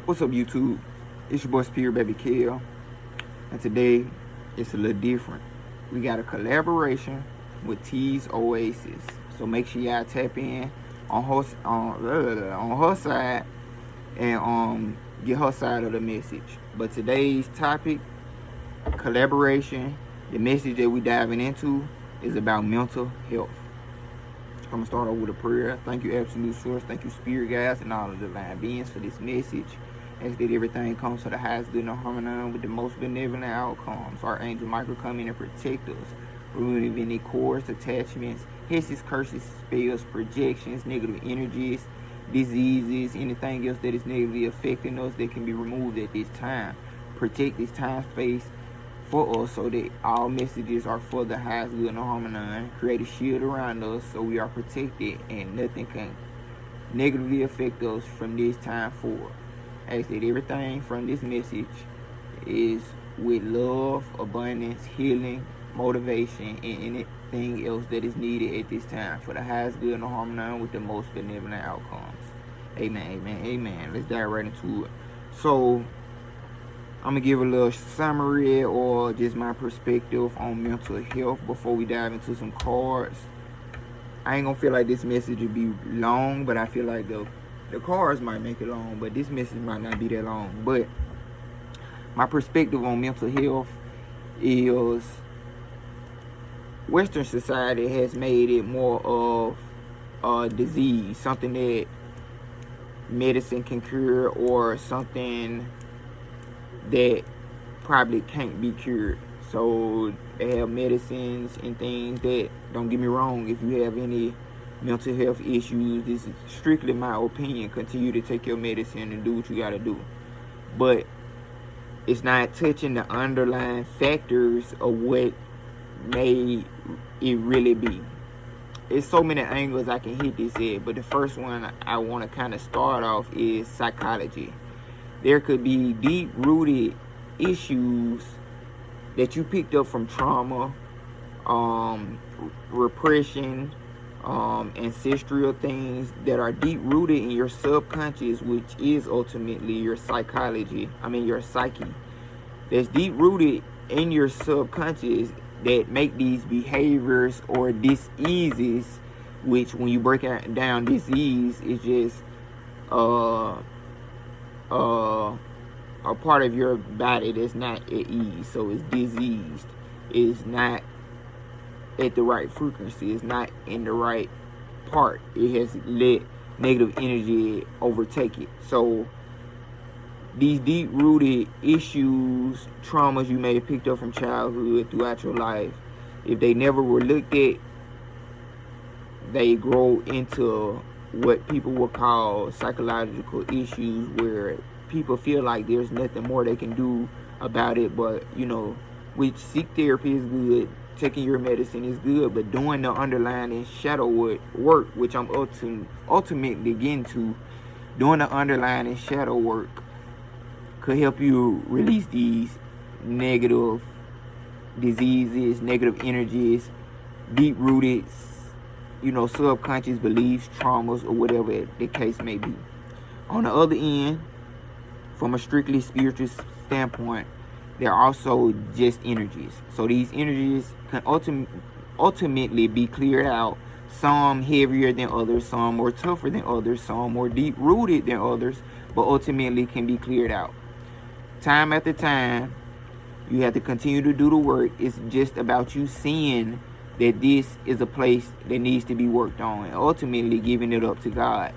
What's up, YouTube? It's your boy Spirit Baby Kill, and today it's a little different. We got a collaboration with T's Oasis, so make sure y'all tap in on her side and get her side of the message. But today's topic, collaboration, the message that we diving into is about mental health. I'm gonna start off with a prayer. Thank you, Absolute Source. Thank you, Spirit Guides, and all of the divine beings for this message. Ask that everything comes to the highest good and harmony with the most benevolent outcomes. Our angel Michael come in and protect us, remove any cords, attachments, hisses, curses, spells, projections, negative energies, diseases, anything else that is negatively affecting us that can be removed at this time. Protect this time space for us so that all messages are for the highest good and harmony. Create a shield around us so we are protected and nothing can negatively affect us from this time forward. Ask that everything from this message is with love, abundance, healing, motivation, and anything else that is needed at this time for the highest good and harmony with the most benevolent outcomes. Amen, amen, amen. Let's dive right into it. So, I'm going to give a little summary or just my perspective on mental health before we dive into some cards. I ain't going to feel like this message will be long, but I feel like the cards might make it long, but this message might not be that long. But my perspective on mental health is Western society has made it more of a disease, something that medicine can cure or something that probably can't be cured. So they have medicines and things that, don't get me wrong, if you have any mental health issues, this is strictly my opinion, continue to take your medicine and do what you got to do. But it's not touching the underlying factors of what may it really be. There's so many angles I can hit this at, but the first one I want to kind of start off is psychology. There could be deep-rooted issues that you picked up from trauma, repression, ancestral things that are deep-rooted in your subconscious, which is ultimately your psychology. Your psyche. That's deep-rooted in your subconscious that make these behaviors or diseases, which when you break down disease, it's just a part of your body that's not at ease, so it's diseased. It's not at the right frequency. It's not in the right part. It has let negative energy overtake it. So these deep-rooted issues, traumas you may have picked up from childhood throughout your life, if they never were looked at, they grow into what people would call psychological issues, where people feel like there's nothing more they can do about it. But which seek therapy is good, taking your medicine is good, but doing the underlying shadow work, which I'm ultimately getting to, doing the underlying shadow work could help you release these negative diseases, negative energies, deep-rooted subconscious beliefs, traumas, or whatever the case may be. On the other end, from a strictly spiritual standpoint, they're also just energies. So these energies can ultimately be cleared out. Some heavier than others, some more tougher than others, some more deep-rooted than others, but ultimately can be cleared out. Time after time, you have to continue to do the work. It's just about you seeing that this is a place that needs to be worked on, and ultimately giving it up to God.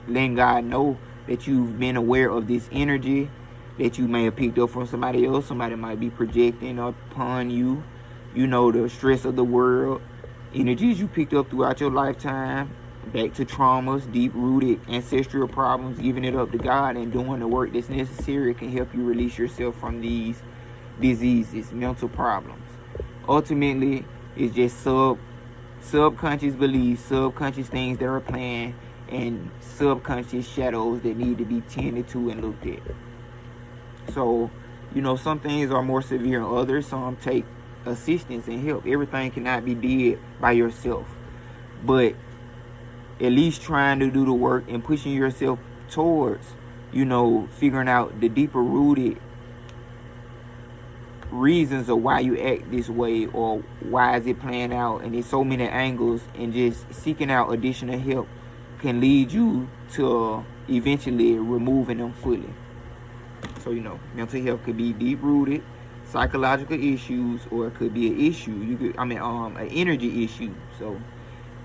Letting God know that you've been aware of this energy that you may have picked up from somebody else. Somebody might be projecting upon you, the stress of the world, energies you picked up throughout your lifetime, back to traumas, deep-rooted ancestral problems. Giving it up to God and doing the work that's necessary can help you release yourself from these diseases, mental problems. Ultimately, it's just subconscious beliefs, subconscious things that are planned, and subconscious shadows that need to be tended to and looked at. So, some things are more severe than others. Some take assistance and help. Everything cannot be did by yourself. But at least trying to do the work and pushing yourself towards you know, figuring out the deeper rooted reasons of why you act this way, or why is it playing out, and there's so many angles, and just seeking out additional help can lead you to eventually removing them fully. So, you know, mental health could be deep rooted psychological issues, or it could be an issue. You could, an energy issue. So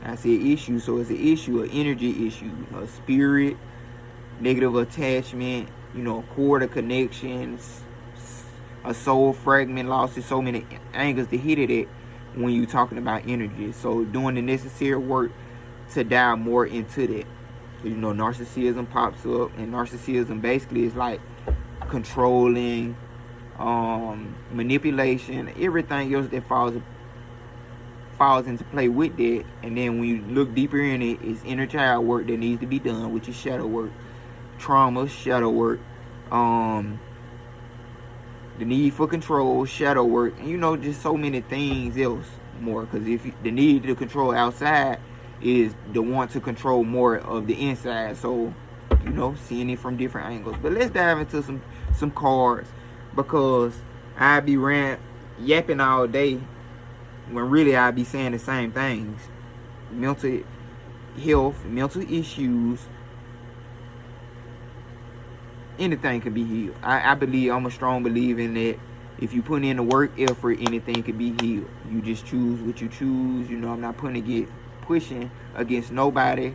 I say issue, so it's an issue, an energy issue, a spirit, negative attachment, you know, cord of connections, a soul fragment loss. There's so many angles to hit it at when you're talking about energy. So doing the necessary work to dive more into that. So, you know, narcissism pops up, and narcissism basically is like controlling, manipulation, everything else that falls into play with that. And then when you look deeper in it, it's inner child work that needs to be done, which is shadow work, trauma, shadow work, the need for control, shadow work, and, you know, just so many things else more. Because if the need to control outside is the want to control more of the inside. So, you know, seeing it from different angles. But let's dive into some cards, because I be yapping all day when really I be saying the same things. Mental health, mental issues, anything can be healed. I believe, I'm a strong believer in that. If you put in the work effort, anything can be healed. You just choose what you choose. You know, I'm not pushing against nobody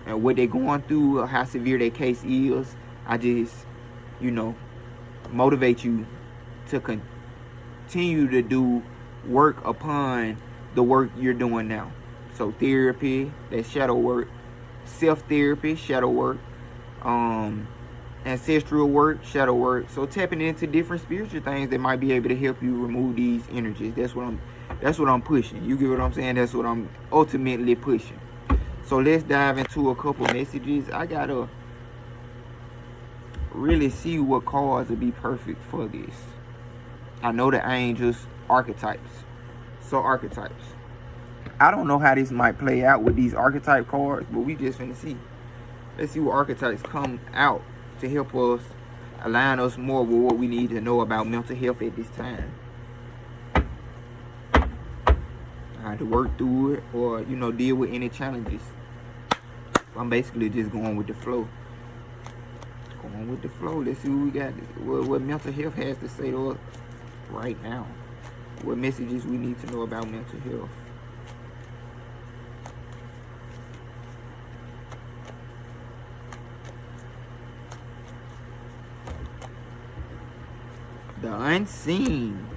and what they're going through or how severe their case is. I just, you know, motivate you to continue to do work upon the work you're doing now. So therapy, that's shadow work. Self-therapy, shadow work. Ancestral work, shadow work. So tapping into different spiritual things that might be able to help you remove these energies. That's what I'm pushing. You get what I'm saying? That's what I'm ultimately pushing. So let's dive into a couple messages. I gotta really see what cards would be perfect for this. I know the angels, archetypes. So archetypes. I don't know how this might play out with these archetype cards, but we just finna see. Let's see what archetypes come out to help us align us more with what we need to know about mental health at this time. How to work through it, or, you know, deal with any challenges. I'm basically just going with the flow. Going with the flow. Let's see what we got. What mental health has to say to us right now. What messages we need to know about mental health. The unseen.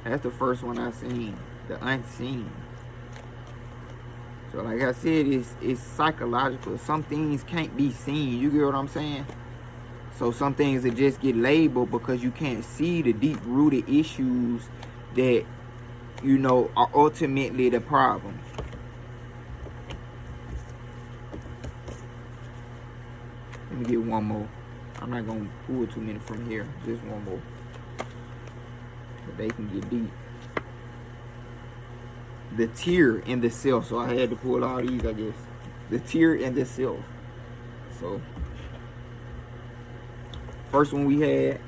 That's the first one I seen. The unseen. So like I said, it's psychological. Some things can't be seen. You get what I'm saying? So some things that just get labeled because you can't see the deep-rooted issues that, you know, are ultimately the problem. Let me get one more. I'm not going to pull too many from here. Just one more. But they can get deep. The tear in the self. So I had to pull all these, I guess. The tear in the self. So first one we had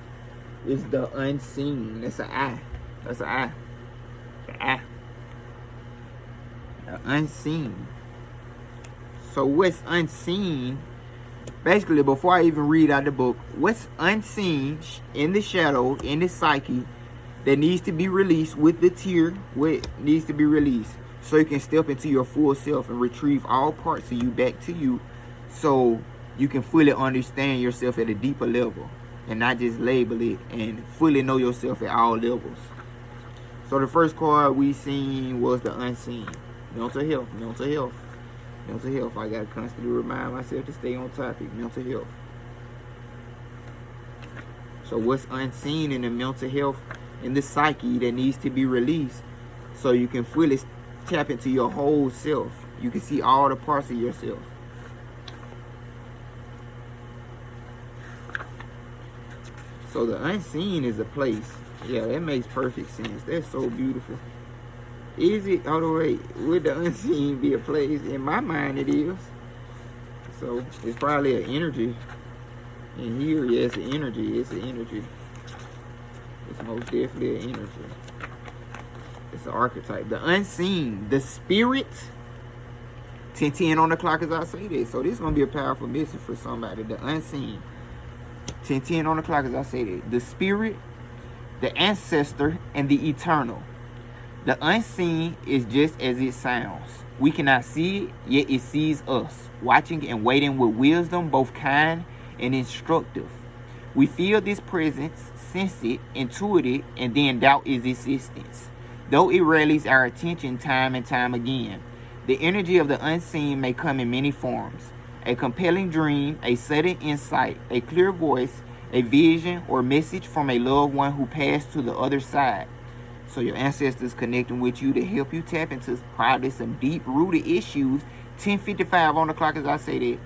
is the unseen. That's an eye. That's an eye. The eye. The unseen. So what's unseen? Basically, before I even read out the book, what's unseen in the shadow, in the psyche, that needs to be released with the tear, what needs to be released, so you can step into your full self and retrieve all parts of you back to you, so you can fully understand yourself at a deeper level and not just label it, and fully know yourself at all levels. So the first card we seen was the unseen. Mental health, mental health. Mental health. I gotta constantly remind myself to stay on topic. Mental health. So what's unseen in the mental health, in the psyche, that needs to be released, so you can fully tap into your whole self. You can see all the parts of yourself. So the unseen is a place. Yeah, that makes perfect sense. That's so beautiful. Is it? Oh, wait. Would the unseen be a place? In my mind, it is. So it's probably an energy. And here, yeah, it's an energy. It's an energy. It's most definitely an energy. It's an archetype. The unseen, the spirit. 10:10 on the clock as I say this. So this is going to be a powerful message for somebody. The unseen. 10:10 on the clock as I say this. The spirit, the ancestor, and the eternal. The unseen is just as it sounds. We cannot see it, yet it sees us, watching and waiting with wisdom, both kind and instructive. We feel this presence, sense it, intuit it, and then doubt its existence, though it rallies our attention time and time again. The energy of the unseen may come in many forms: a compelling dream, a sudden insight, a clear voice, a vision, or message from a loved one who passed to the other side. So your ancestors connecting with you to help you tap into probably some deep-rooted issues. 10:55 on the clock as I say that.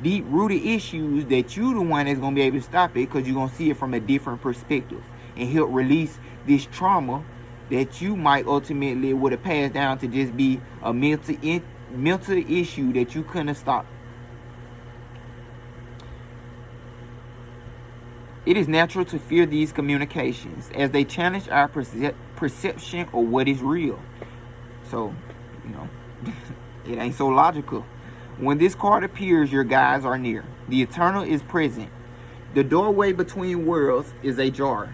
Deep-rooted issues that you the one that's going to be able to stop it, because you're going to see it from a different perspective and help release this trauma that you might ultimately would have passed down to just be a mental issue that you couldn't have stopped. It is natural to fear these communications as they challenge our perception of what is real. So, it ain't so logical. When this card appears, your guides are near. The eternal is present. The doorway between worlds is ajar.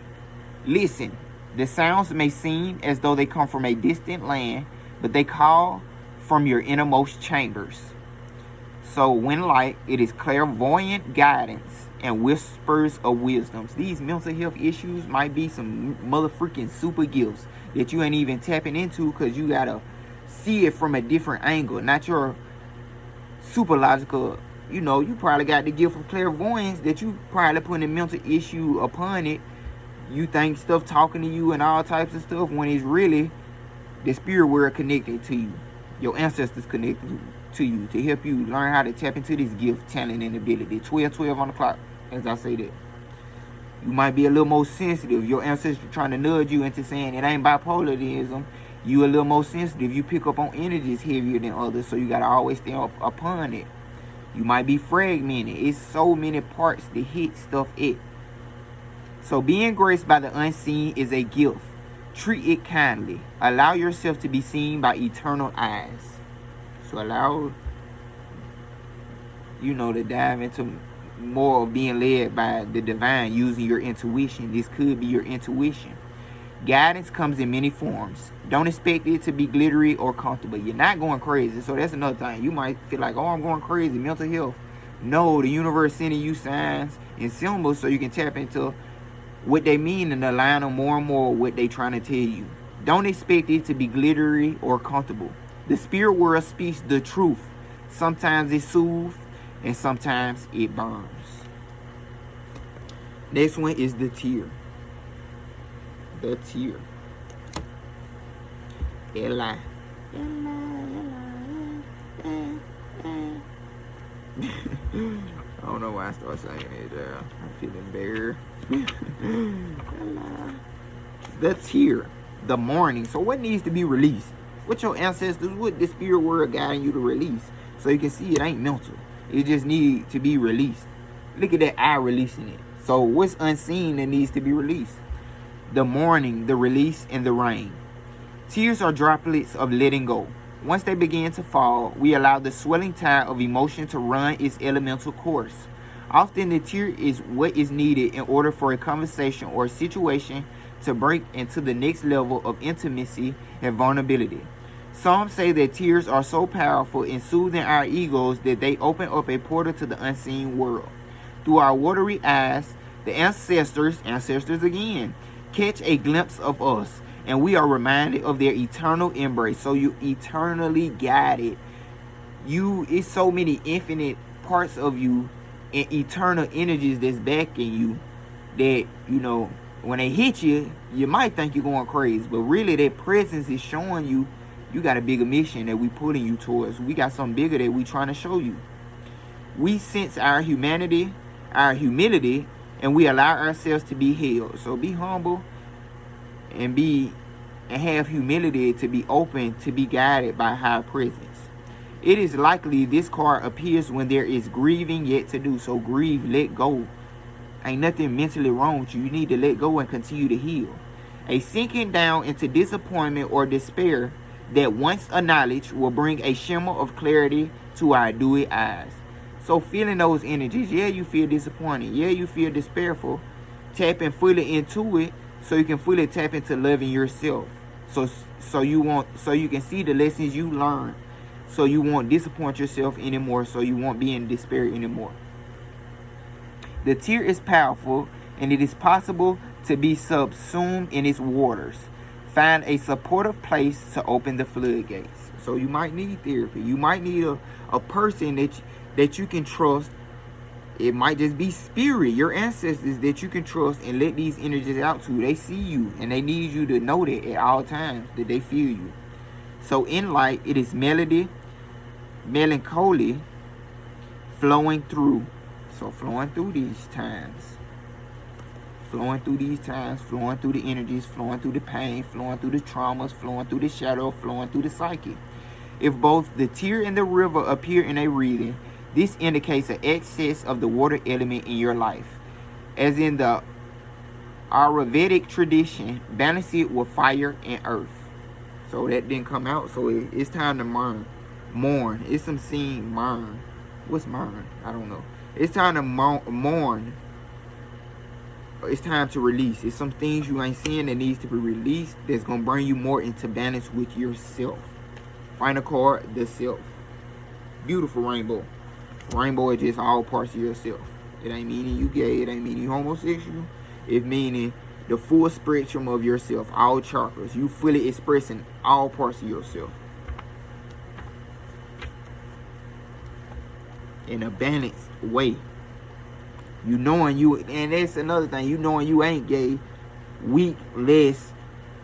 Listen, the sounds may seem as though they come from a distant land, but they call from your innermost chambers. So when light, it is clairvoyant guidance and whispers of wisdoms. These mental health issues might be some motherfucking super gifts that you ain't even tapping into, because you gotta see it from a different angle, not your super logical. You probably got the gift of clairvoyance that you probably putting a mental issue upon it. You think stuff talking to you and all types of stuff, when it's really the spirit world connected to you. Your ancestors connected to you to help you learn how to tap into this gift, talent, and ability. 12:12 on the clock as I say that. You might be a little more sensitive. Your ancestors trying to nudge you into saying it ain't bipolarism. You a little more sensitive. You pick up on energies heavier than others, so you got to always stay up upon it. You might be fragmented. It's so many parts to hit stuff at. So being graced by the unseen is a gift. Treat it kindly. Allow yourself to be seen by eternal eyes. So allow, to dive into more of being led by the divine, using your intuition. This could be your intuition. Guidance comes in many forms. Don't expect it to be glittery or comfortable. You're not going crazy. So that's another thing. You might feel like, oh, I'm going crazy, mental health. No, the universe sending you signs and symbols so you can tap into what they mean and align them more and more with what they trying to tell you. Don't expect it to be glittery or comfortable. The spirit world speaks the truth. Sometimes it soothes and sometimes it burns. Next one is the tear. The tear. Eli. I don't know why I started saying it. I'm feeling better. The tear. The mourning. So what needs to be released? What your ancestors, what the spirit world guiding you to release? So you can see it ain't mental. It just needs to be released. Look at that eye releasing it. So what's unseen that needs to be released? The mourning, the release, and the rain. Tears are droplets of letting go. Once they begin to fall, we allow the swelling tide of emotion to run its elemental course. Often the tear is what is needed in order for a conversation or a situation to break into the next level of intimacy and vulnerability. Some say that tears are so powerful in soothing our egos that they open up a portal to the unseen world. Through our watery eyes, the ancestors again, catch a glimpse of us, and we are reminded of their eternal embrace. So you eternally guided. It's so many infinite parts of you and eternal energies that's backing you that, when they hit you, you might think you're going crazy, but really their presence is showing you got a bigger mission that we putting you towards. We got something bigger that we trying to show you. We sense our humanity, our humility, and we allow ourselves to be held. So be humble and have humility to be open to be guided by high presence. It is likely this card appears when there is grieving yet to do. So grieve, let go. Ain't nothing mentally wrong with you. You need to let go and continue to heal. A sinking down into disappointment or despair that once acknowledged will bring a shimmer of clarity to our dewy eyes. So feeling those energies, yeah, you feel disappointed. Yeah, you feel despairful. Tapping fully into it so you can fully tap into loving yourself. So you can see the lessons you learned. So you won't disappoint yourself anymore. So you won't be in despair anymore. The tear is powerful, and it is possible to be subsumed in its waters. Find a supportive place to open the floodgates. So you might need therapy. You might need a person that you can trust. It might just be spirit, your ancestors that you can trust and let these energies out to. They see you, and they need you to know that at all times, that they feel you. So in light, it is melancholy flowing through. So flowing through these times. Flowing through the energies, flowing through the pain, flowing through the traumas, flowing through the shadow, flowing through the psyche. If both the tear and the river appear in a reading, this indicates an excess of the water element in your life. As in the Ayurvedic tradition, balance it with fire and earth. So that didn't come out, so it's time to mourn. It's some scene, mourn. What's mourn? I don't know. It's time to mourn. It's time to release. It's some things you ain't seeing that needs to be released that's going to bring you more into balance with yourself. Final card, the self. Beautiful rainbow. Rainbow is just all parts of yourself. It ain't meaning you gay. It ain't meaning you homosexual. It's meaning the full spectrum of yourself. All chakras. You fully expressing all parts of yourself. In a balanced way. You knowing you, and that's another thing, you knowing you ain't gay, weak, less,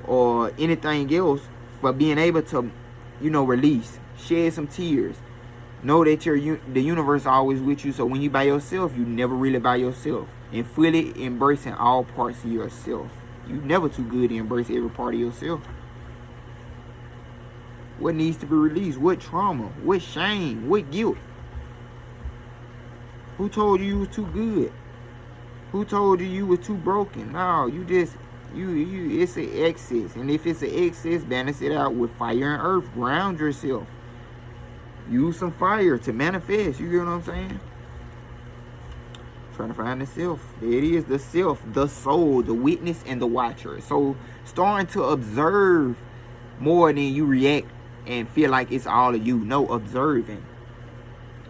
or anything else, for being able to, release, shed some tears. Know that the universe is always with you, so when you by yourself, you never really by yourself. And fully embracing all parts of yourself. You never too good to embrace every part of yourself. What needs to be released? What trauma? What shame? What guilt? Who told you was too good? Who told you was too broken? No, you just, it's an excess. And if it's an excess, balance it out with fire and earth. Ground yourself. Use some fire to manifest. You get what I'm saying? Trying to find the self. There it is, the self, the soul, the witness, and the watcher. So starting to observe more than you react and feel like it's all of you. No, observing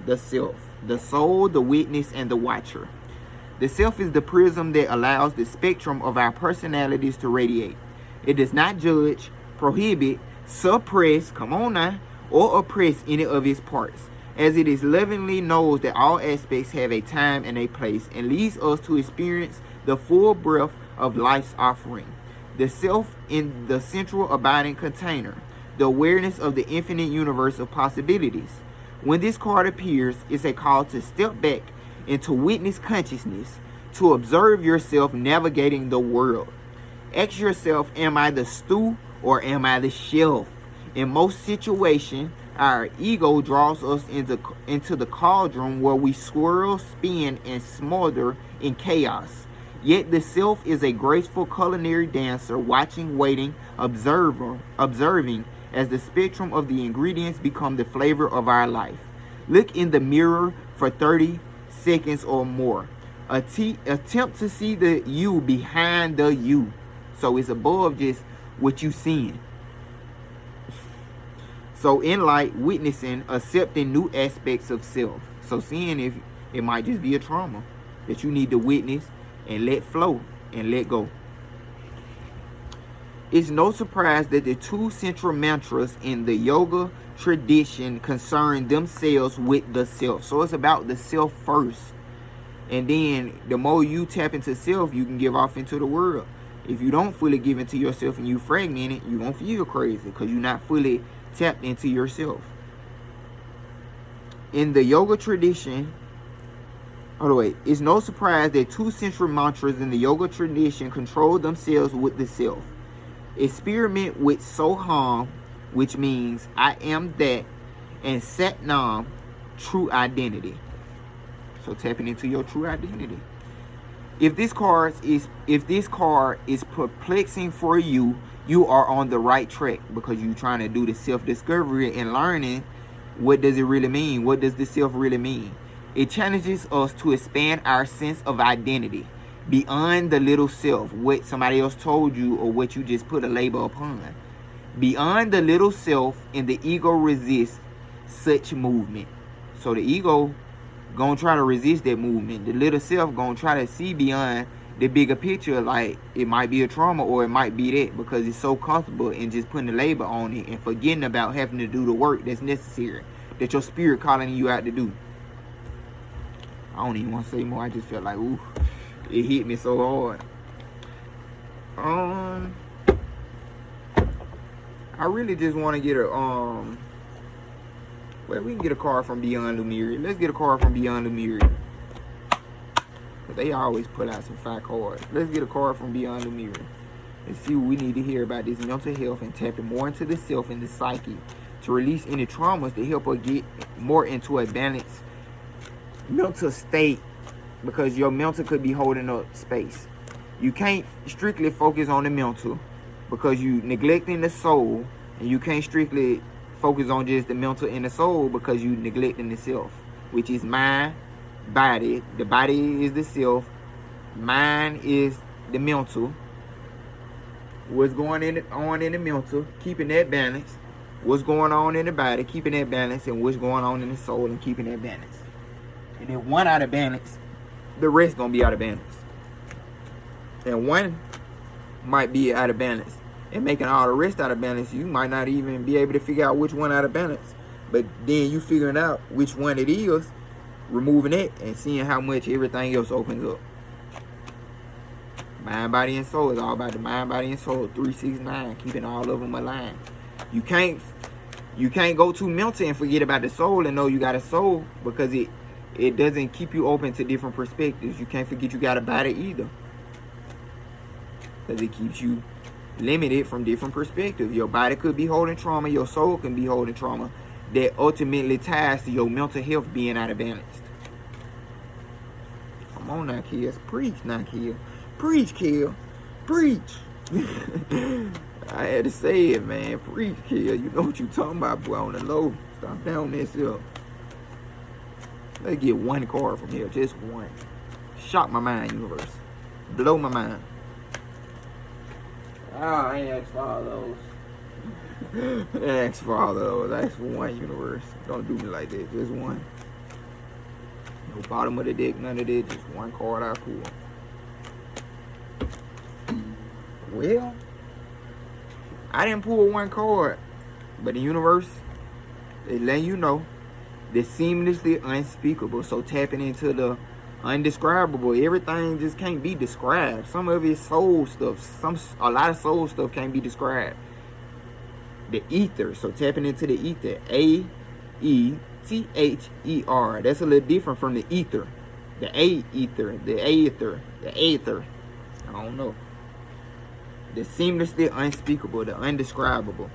the self. The soul, the witness, and the watcher. The self is the prism that allows the spectrum of our personalities to radiate. It does not judge, prohibit, suppress, come on now, or oppress any of its parts, as it is lovingly knows that all aspects have a time and a place, and leads us to experience the full breadth of life's offering. The self in the central abiding container, the awareness of the infinite universe of possibilities. When this card appears, it's a call to step back into witness consciousness, to observe yourself navigating the world. Ask yourself, am I the stew or am I the shelf? In most situations, our ego draws us into the cauldron where we swirl, spin, and smolder in chaos. Yet the self is a graceful culinary dancer, watching, waiting, observing as the spectrum of the ingredients become the flavor of our life. Look in the mirror for 30 seconds or more. Attempt to see the you behind the you. So it's above just what you seeing. So in light, witnessing, accepting new aspects of self. So seeing if it might just be a trauma that you need to witness and let flow and let go. It's no surprise that the two central mantras in the yoga tradition concern themselves with the self. So it's about the self first. And then the more you tap into self, you can give off into the world. If you don't fully give into yourself and you fragment it, you're going to feel crazy because you're not fully tapped into yourself. In the yoga tradition, it's no surprise that two central mantras in the yoga tradition control themselves with the self. Experiment with Soham, which means I am that, and Satnam, true identity. So tapping into your true identity. If this card is perplexing for you, you are on the right track, because you're trying to do the self-discovery and learning what does it really mean? What does the self really mean? It challenges us to expand our sense of identity beyond the little self, what somebody else told you or what you just put a label upon. Beyond the little self, and the ego resists such movement. So the ego gonna try to resist that movement. The little self gonna try to see beyond the bigger picture, like it might be a trauma or it might be that, because it's so comfortable in just putting a label on it and forgetting about having to do the work that's necessary, that your spirit calling you out to do. I don't even want to say more. I just felt like, ooh, it hit me so hard. I really just want to get a well, we can get a card from Beyond Lemuria. Let's get a card from Beyond Lemuria. They always put out some fire cards. Let's get a card from Beyond Lemuria and see what we need to hear about this mental health, and tapping more into the self and the psyche to release any traumas to help us get more into a balanced mental state, because your mental could be holding up space. You can't strictly focus on the mental because you neglecting the soul, and you can't strictly focus on just the mental and the soul because you neglecting the self, which is mind, body. The body is the self, mind is the mental. What's going on in the mental, keeping that balance. What's going on in the body, keeping that balance, and what's going on in the soul and keeping that balance. And if one out of balance, the rest gonna be out of balance. And one might be out of balance, and making all the rest out of balance, you might not even be able to figure out which one out of balance. But then you figuring out which one it is, removing it, and seeing how much everything else opens up. Mind, body, and soul is all about the mind, body, and soul. 369, keeping all of them aligned. You can't go too mental and forget about the soul and know you got a soul, because it doesn't keep you open to different perspectives. You can't forget you got a body either, because it keeps you limited from different perspectives. Your body could be holding trauma, your soul can be holding trauma, that ultimately ties to your mental health being out of balance. Come on now, kids. Preach now, kids. Preach, kill. Preach. I had to say it, man. Preach, kill. You know what you talking about, boy, on the low. Stop down this up. Let's get one card from here. Just one. Shock my mind, universe. Blow my mind. I ain't asked for all those. Ask for all those. Ask for one, universe. Don't do me like that. Just one. No bottom of the deck, none of that. Just one card I pull. Well, I didn't pull one card, but the universe is letting you know the seamlessly unspeakable. So tapping into the undescribable. Everything just can't be described. Some of it's soul stuff. A lot of soul stuff can't be described. The ether. So tapping into the ether. A-E-T-H-E-R. That's a little different from the ether. The A-ether. The aether. The aether. I don't know. The seamlessly unspeakable. The undescribable.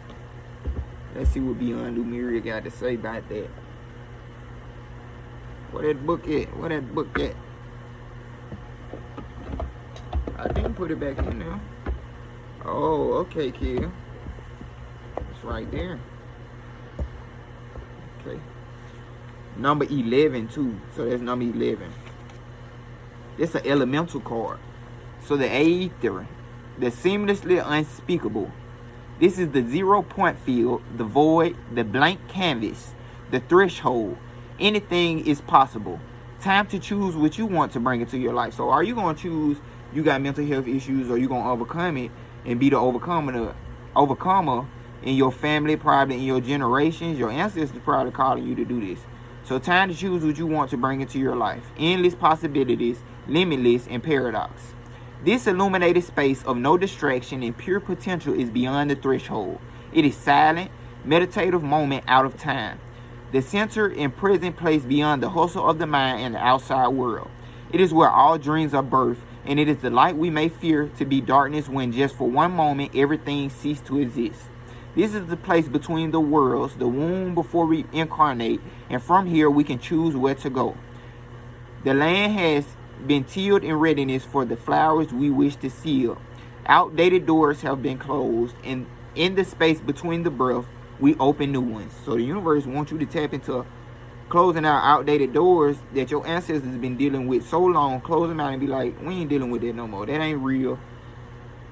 Let's see what Beyond Lemuria got to say about that. Where that book at? Where that book at? I didn't put it back in there. Oh, okay, kid. It's right there. Okay. Number 11, too. So that's number 11. It's an elemental card. So the aether, the seamlessly unspeakable. This is the 0 point field, the void, the blank canvas, the threshold. Anything is possible. Time to choose what you want to bring into your life. So are you going to choose you got mental health issues, or you going to overcome it and be the overcomer in your family, probably in your generations? Your ancestors probably calling you to do this. So time to choose what you want to bring into your life. Endless possibilities, limitless, and paradox. This illuminated space of no distraction and pure potential is beyond the threshold. It is silent, meditative moment out of time. The center and present place beyond the hustle of the mind and the outside world. It is where all dreams are birthed, and it is the light we may fear to be darkness when just for one moment everything ceased to exist. This is the place between the worlds, the womb before we incarnate, and from here we can choose where to go. The land has been tilled in readiness for the flowers we wish to seal. Outdated doors have been closed, and in the space between the breath, we open new ones. So the universe wants you to tap into closing out outdated doors that your ancestors have been dealing with so long. Close them out and be like, we ain't dealing with that no more. That ain't real.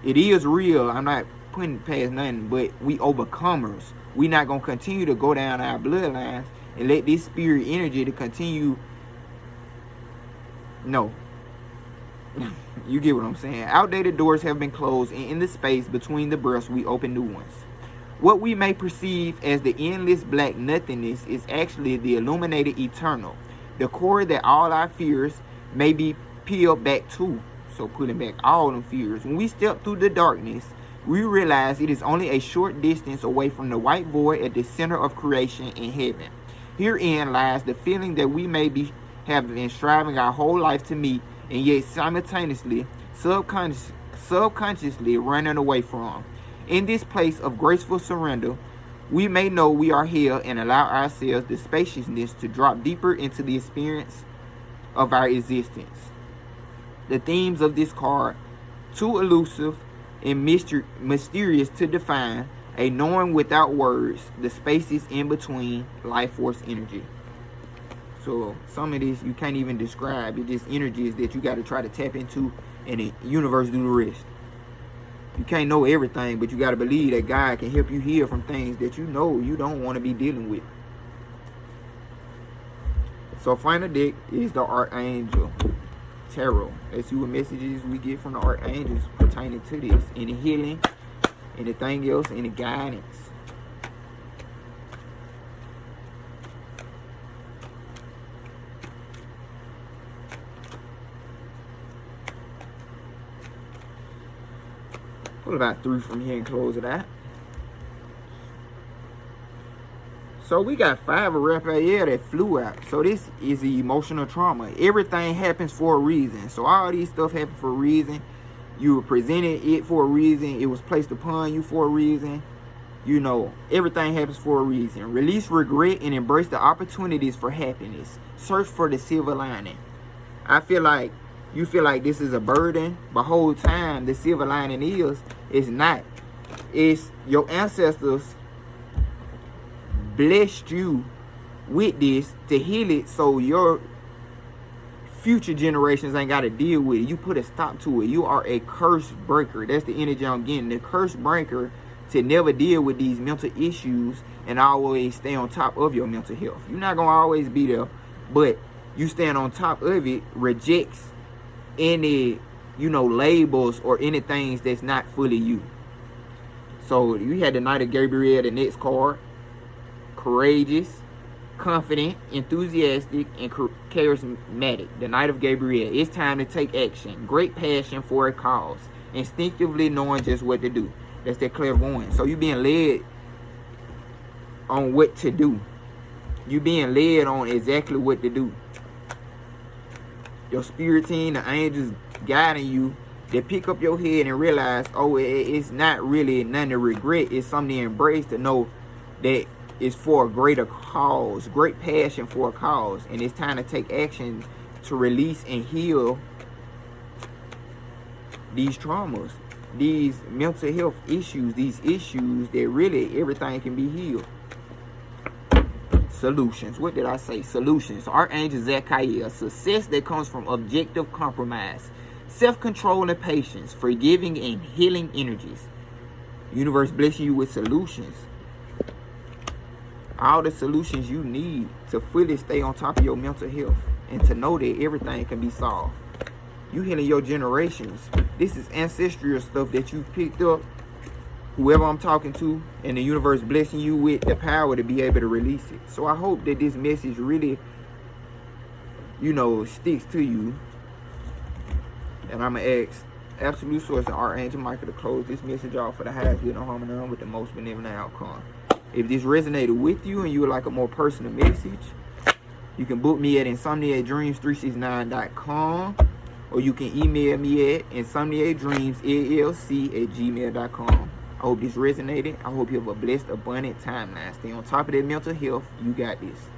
It is real. I'm not putting past nothing, but we overcomers. We not going to continue to go down our bloodlines and let this spirit energy to continue. No. You get what I'm saying. Outdated doors have been closed, and in the space between the breaths, we open new ones. What we may perceive as the endless black nothingness is actually the illuminated eternal, the core that all our fears may be peeled back to. So putting back all them fears. When we step through the darkness, we realize it is only a short distance away from the white void at the center of creation in heaven. Herein lies the feeling that we may have been striving our whole life to meet, and yet simultaneously, subconsciously running away from. In this place of graceful surrender, we may know we are here and allow ourselves the spaciousness to drop deeper into the experience of our existence. The themes of this card, too elusive and mysterious to define, a knowing without words, the spaces in between, life force energy. So some of this you can't even describe. It just energies that you got to try to tap into, and the universe do the rest. You can't know everything, but you got to believe that God can help you heal from things that you know you don't want to be dealing with. So final deck is the Archangel Tarot. Let's see what messages we get from the Archangels pertaining to this. Any healing, anything else, any guidance. Pull about 3 from here and close it out. So we got 5 of Raphael that flew out. So this is the emotional trauma. Everything happens for a reason. So all these stuff happened for a reason. You were presented it for a reason. It was placed upon you for a reason. You know, everything happens for a reason. Release regret and embrace the opportunities for happiness. Search for the silver lining. I feel like you feel like this is a burden, but whole time the silver lining is not. It's your ancestors blessed you with this to heal it, so your future generations ain't got to deal with it. You put a stop to it. You are a curse breaker. That's the energy I'm getting. The curse breaker to never deal with these mental issues and always stay on top of your mental health. You're not going to always be there, but you stand on top of it, rejects any, labels or anything that's not fully you. So you had the Knight of Gabriel, the next card. Courageous, confident, enthusiastic, and charismatic. The Knight of Gabriel. It's time to take action. Great passion for a cause. Instinctively knowing just what to do. That's that clairvoyance. So you being led on what to do. You being led on exactly what to do. Your spirit team, the angels guiding you, they pick up your head and realize, oh, it's not really nothing to regret. It's something to embrace, to know that it's for a greater cause, great passion for a cause. And it's time to take action to release and heal these traumas, these mental health issues, these issues that really everything can be healed. Solutions. What did I say? Solutions. Archangel Zachariah. Success that comes from objective compromise, self-control and patience, forgiving and healing energies. Universe blessing you with solutions. All the solutions you need to fully stay on top of your mental health and to know that everything can be solved. You healing your generations. This is ancestral stuff that you picked up. Whoever I'm talking to, and the universe blessing you with the power to be able to release it. So I hope that this message really, sticks to you. And I'm going to ask Absolute Source and Archangel Michael to close this message off for the highest good, no harm, and none, with the most benevolent outcome. If this resonated with you and you would like a more personal message, you can book me at insomniadreams369.com, or you can email me at insomniadreamsllc@gmail.com. I hope this resonated. I hope you have a blessed, abundant timeline. Stay on top of that mental health. You got this.